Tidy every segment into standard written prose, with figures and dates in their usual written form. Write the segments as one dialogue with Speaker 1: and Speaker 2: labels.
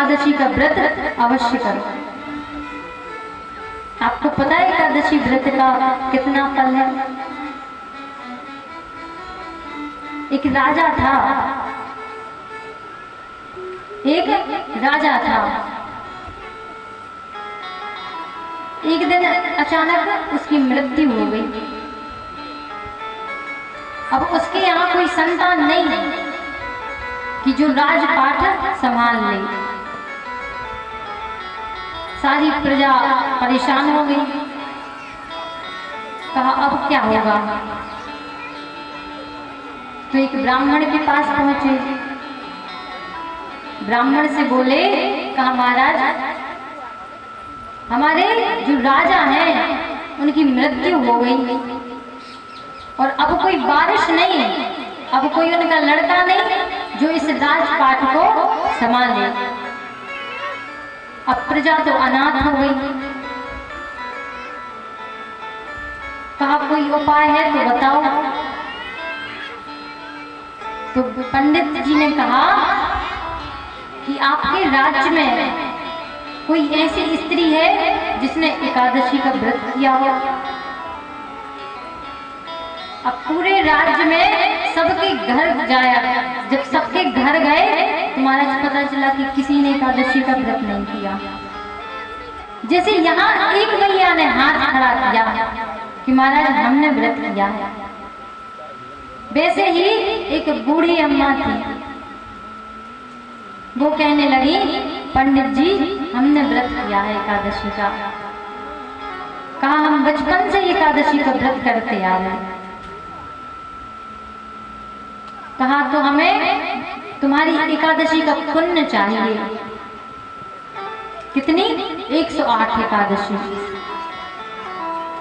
Speaker 1: एकादशी का व्रत अवश्य करो। आपको पता है एकादशी व्रत का कितना फल है? एक राजा था, एक दिन अचानक उसकी मृत्यु हो गई। अब उसके यहाँ कोई संतान नहीं कि जो राजपाट संभाल ले। सारी प्रजा परेशान हो गई। कहा अब क्या होगा? तो एक ब्राह्मण के पास पहुंचे। ब्राह्मण से बोले, कहा महाराज हमारे जो राजा हैं उनकी मृत्यु हो गई और अब कोई बारिश नहीं, अब कोई उनका लड़का नहीं जो इस राजपाट को संभाले। अब प्रजा तो अनाथ हो गई। कहा कोई उपाय है तो बताओ। तो पंडित जी ने कहा कि आपके राज्य में कोई ऐसी स्त्री है जिसने एकादशी का व्रत किया हो। अब पूरे राज्य में सबके घर जाया। जब सबके घर गए तो महाराज पता चला कि किसी ने एकादशी का व्रत नहीं किया। जैसे यहाँ एक भैया ने हाथ खड़ा किया कि महाराज हमने व्रत किया है, वैसे ही एक बूढ़ी अम्मा थी, वो कहने लगी पंडित जी हमने व्रत किया है एकादशी का। कहा हम बचपन से एकादशी का व्रत करते आ रहे हैं। कहा तो हमें तुम्हारी एकादशी का पुण्य चाहिए। कितनी? 108 एकादशी।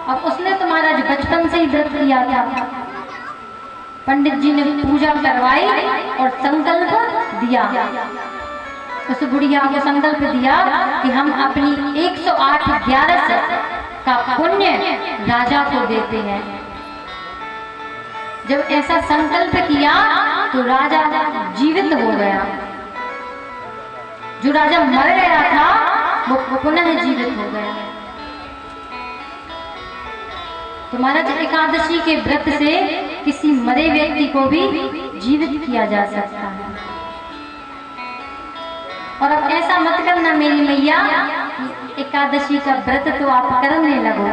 Speaker 1: अब उसने तुम्हारा जो बचपन से ही व्रत किया था। पंडित जी ने पूजा करवाई और संकल्प दिया। उस बुढ़िया को संकल्प दिया कि हम अपनी 108 ग्यारस का पुण्य राजा को देते हैं। जब ऐसा संकल्प किया तो राजा जीवित हो गया। जो राजा मर गया था वो पुनः जीवित हो गया। तो महाराज एकादशी के व्रत से किसी मरे व्यक्ति को भी जीवित किया जा सकता है। और अब ऐसा मत करना मेरी मैया, एकादशी का व्रत तो आप करने लगो।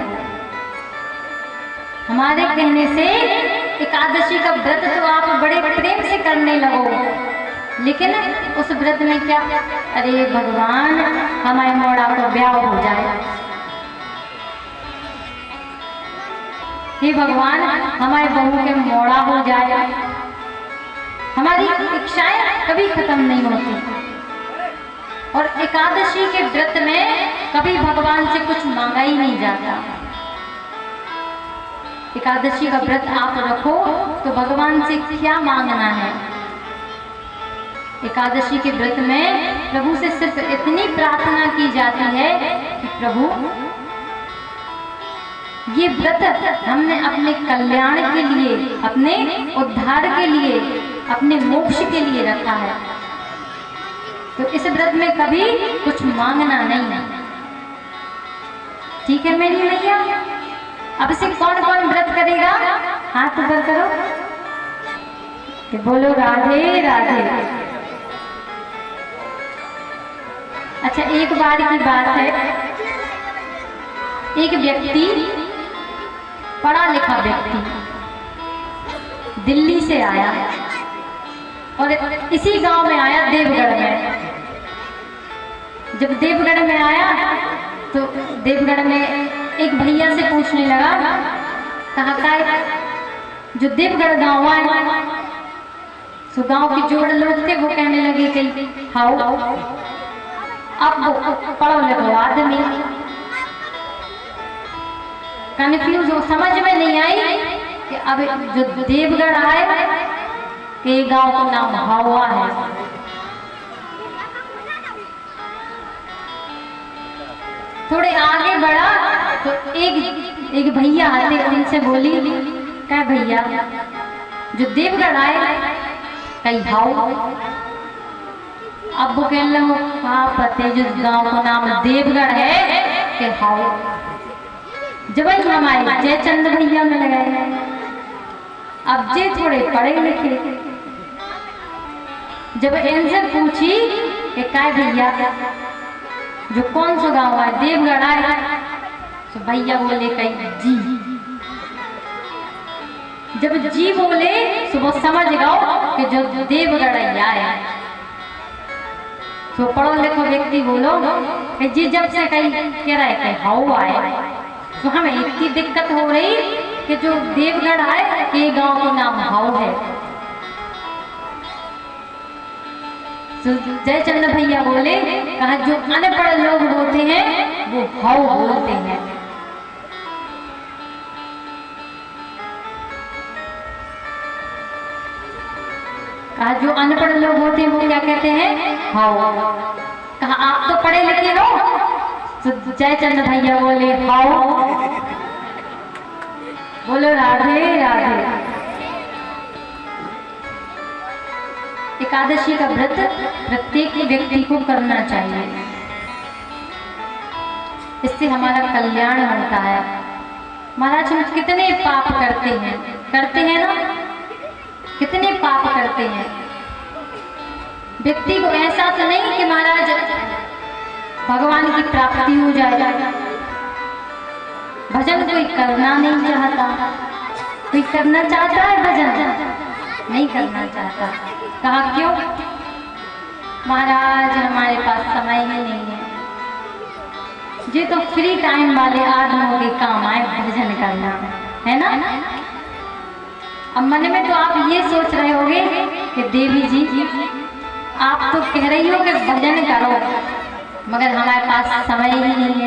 Speaker 1: हमारे कहने से एकादशी का व्रत तो आप बड़े प्रेम से करने लगो, लेकिन उस व्रत में क्या? अरे भगवान हमारे मोड़ा को ब्याह हो जाए, हे भगवान हमारे बहू के मोड़ा हो जाए। हमारी इच्छाएं कभी खत्म नहीं होती। और एकादशी के व्रत में कभी भगवान से कुछ मांगा ही नहीं जाता। एकादशी का व्रत आप रखो तो भगवान से क्या मांगना है? एकादशी के व्रत में प्रभु से सिर्फ इतनी प्रार्थना की जाती है कि प्रभु ये व्रत हमने अपने कल्याण के लिए, अपने उद्धार के लिए, अपने मोक्ष के लिए रखा है, तो इस व्रत में कभी कुछ मांगना नहीं है। ठीक है मेरी मैया? अब से कौन कौन व्रत करेगा? हाथ ऊपर करो कि बोलो राधे राधे। अच्छा एक बार की बात है, एक व्यक्ति, पढ़ा लिखा व्यक्ति दिल्ली से आया और इसी गांव में आया देवगढ़ में। जब देवगढ़ में आया तो देवगढ़ में एक भैया से पूछने लगा, कहा का जो देवगढ़ गांव है, तो गांव के जोड़ लोग थे, वो कहने लगे कि हाउ अब वो पढ़ो लिखो आदमी। कन्फ्यूज हो, समझ में नहीं आई कि अब जो देवगढ़ आए के गांव का नाम हावा है। थोड़े आगे बढ़ा तो एक भैया आते, उनसे बोली, क्या भैया जो देवगढ़ आए कहीं हाउ? अब वो कह लो कहाँ पते जिस गांव का नाम देवगढ़ है के हाउ जब हमारे जयचंद भैया में लगाए। अब जे थोड़े पढ़े लिखे, जब इनसे पूछी कि काय भैया जो कौन सा गांव है देवगढ़ है, तो भैया बोले कहीं जी। जब जी बोले तो वो समझ गओ कि जो देवगढ़ है। तो पढ़ो लिखो व्यक्ति बोलो कि जी जब से कहीं कह रहा है कि हाउ आए, तो हमें इतनी दिक्कत हो रही कि जो देवगढ़ आए के गांव का नाम हाउ है। तो जयचंद भैया बोले कहा जो अनपढ़ लोग होते हैं वो हाउ बोलते हैं। कहा जो अनपढ़ लोग होते हैं वो क्या कहते हैं हाउ। कहा आप तो पढ़े लिखे हो, तो जयचंद भैया बोले हाउ। बोलो राधे राधे। एकादशी का व्रत प्रत्येक व्यक्ति को करना चाहिए, इससे हमारा कल्याण होता है। महाराज हम कितने पाप करते हैं ना, कितने पाप करते हैं। व्यक्ति को ऐसा तो नहीं कि महाराज भगवान की प्राप्ति हो जाए, भजन कोई करना नहीं चाहता। कोई करना चाहता है भजन, नहीं करना चाहता। कहा क्यों? महाराज हमारे पास समय ही नहीं है। ये तो फ्री टाइम वाले आदमियों के काम आए भजन करना, है ना। अब मन में तो आप ये सोच रहे होंगे कि देवी जी आप तो कह रही हो कि भजन करो, मगर हमारे पास समय ही नहीं